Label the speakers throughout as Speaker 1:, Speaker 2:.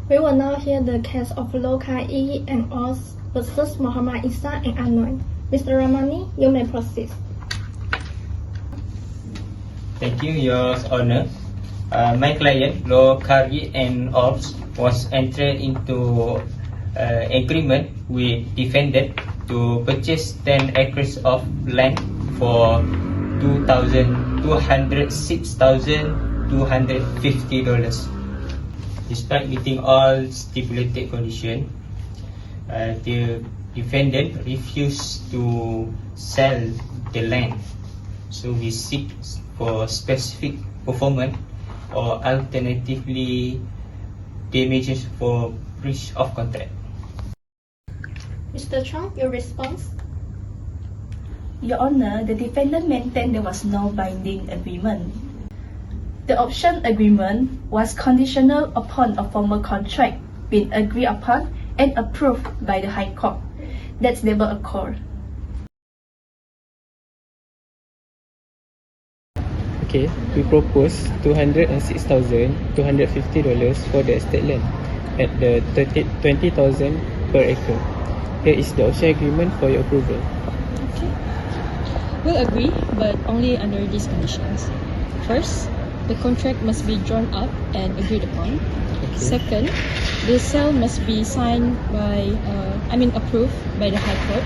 Speaker 1: We will now hear the case of local E and Oz versus Mohamed Isa and Anor. Mr. Ramani, you may proceed.
Speaker 2: Thank you, Your Honor. My client, local E and Oz, was entered into agreement with defendant to purchase 10 acres of land for $206,250. Despite meeting all stipulated conditions, the defendant refused to sell the land. So we seek for specific performance or alternatively damages for breach of contract.
Speaker 1: Mr. Chong, your response?
Speaker 3: Your Honor, the defendant maintained there was no binding agreement. The option agreement was conditional upon a formal contract being agreed upon and approved by the High Court. That's never occurred.
Speaker 4: Okay, we propose $206,250 for the estate land at the 20,000 per acre. Here is the option agreement for your approval.
Speaker 5: Okay. We'll agree, but only under these conditions. First, the contract must be drawn up and agreed upon.
Speaker 4: Okay.
Speaker 5: Second, the sale must be signed by, approved by the High Court,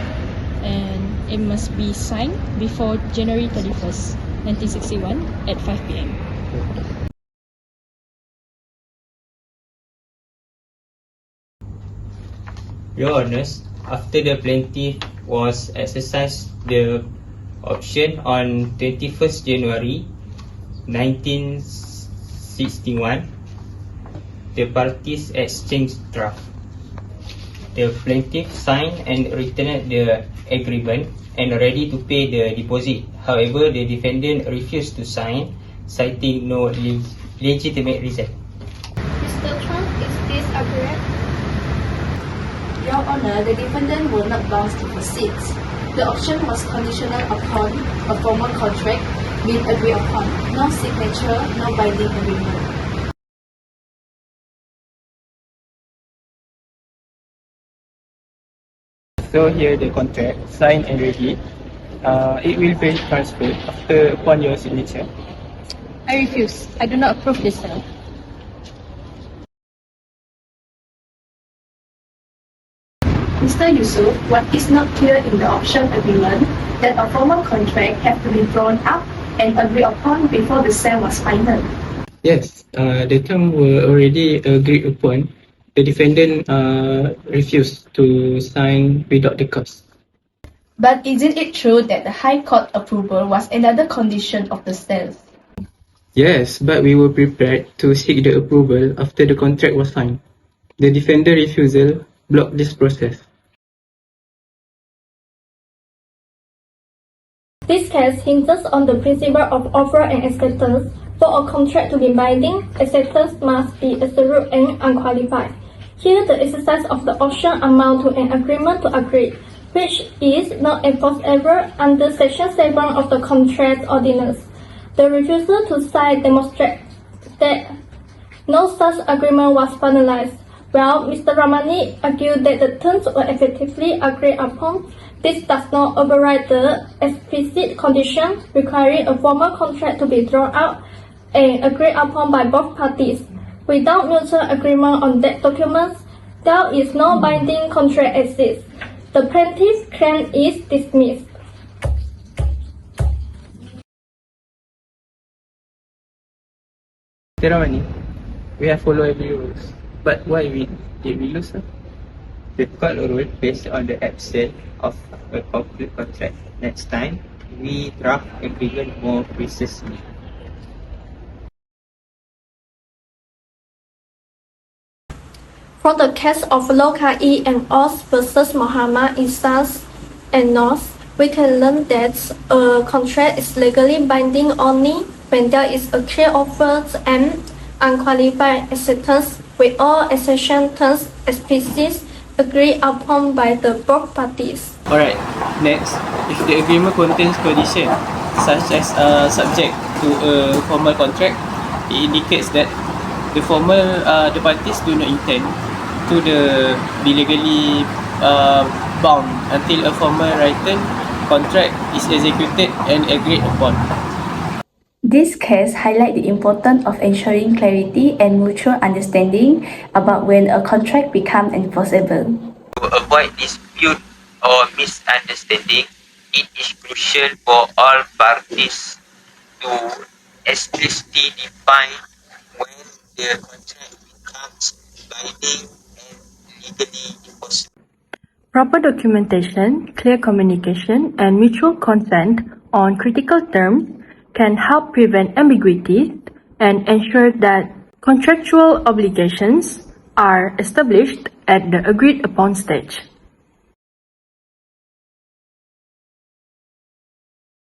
Speaker 5: and it must be signed before January 31st, 1961 at 5 p.m.
Speaker 2: Your Honors, after the plaintiff was exercised the option on 21st January 1961, the parties exchanged draft. The plaintiff signed and returned the agreement and ready to pay the deposit. However, the defendant refused to sign, citing no legitimate reason.
Speaker 1: Mr. Chong, is this accurate?
Speaker 3: Your Honor, the defendant will not bound to proceed. The option was conditional upon a formal contract being agreed upon, no signature, no binding agreement.
Speaker 4: So here the contract, signed and ready. It will be transferred upon your signature.
Speaker 5: I refuse. I do not approve this sale.
Speaker 3: Mr. Yusuf, what is not clear in the option agreement that a formal contract have to be drawn up and agreed upon before the sale was final.
Speaker 4: Yes, the terms were already agreed upon. The defendant refused to sign without the cause.
Speaker 3: But isn't it true that the High Court approval was another condition of the sale?
Speaker 4: Yes, but we were prepared to seek the approval after the contract was signed. The defendant refusal blocked this process.
Speaker 1: This case hinges on the principle of offer and acceptance. For a contract to be binding, acceptance must be absolute and unqualified. Here, the exercise of the option amounts to an agreement to agree, which is not enforceable under Section 7 of the Contract Ordinance. The refusal to sign demonstrates that no such agreement was finalized. While Mr. Ramani argued that the terms were effectively agreed upon, this does not override the explicit condition requiring a formal contract to be drawn up and agreed upon by both parties. Without mutual agreement on that document, there is no binding contract exists. The plaintiff's claim is dismissed.
Speaker 4: Mr. Ramani, we have followed every rules. But why did we lose?
Speaker 2: The court ruled based on the absence of a complete contract. Next time, we draft agreement more precisely.
Speaker 1: From the case of local E and Oz versus Mohamed Isa and Anor, we can learn that a contract is legally binding only when there is a clear offer and unqualified acceptance with all exception terms explicitly agreed upon by the both parties.
Speaker 4: Alright, next, if the agreement contains conditions such as subject to a formal contract, it indicates that the parties do not intend to be legally bound until a formal written contract is executed and agreed upon.
Speaker 3: This case highlights the importance of ensuring clarity and mutual understanding about when a contract becomes enforceable.
Speaker 2: To avoid dispute or misunderstanding, it is crucial for all parties to explicitly define when the contract becomes binding and legally enforceable.
Speaker 6: Proper documentation, clear communication, and mutual consent on critical terms can help prevent ambiguities and ensure that contractual obligations are established at the agreed upon stage.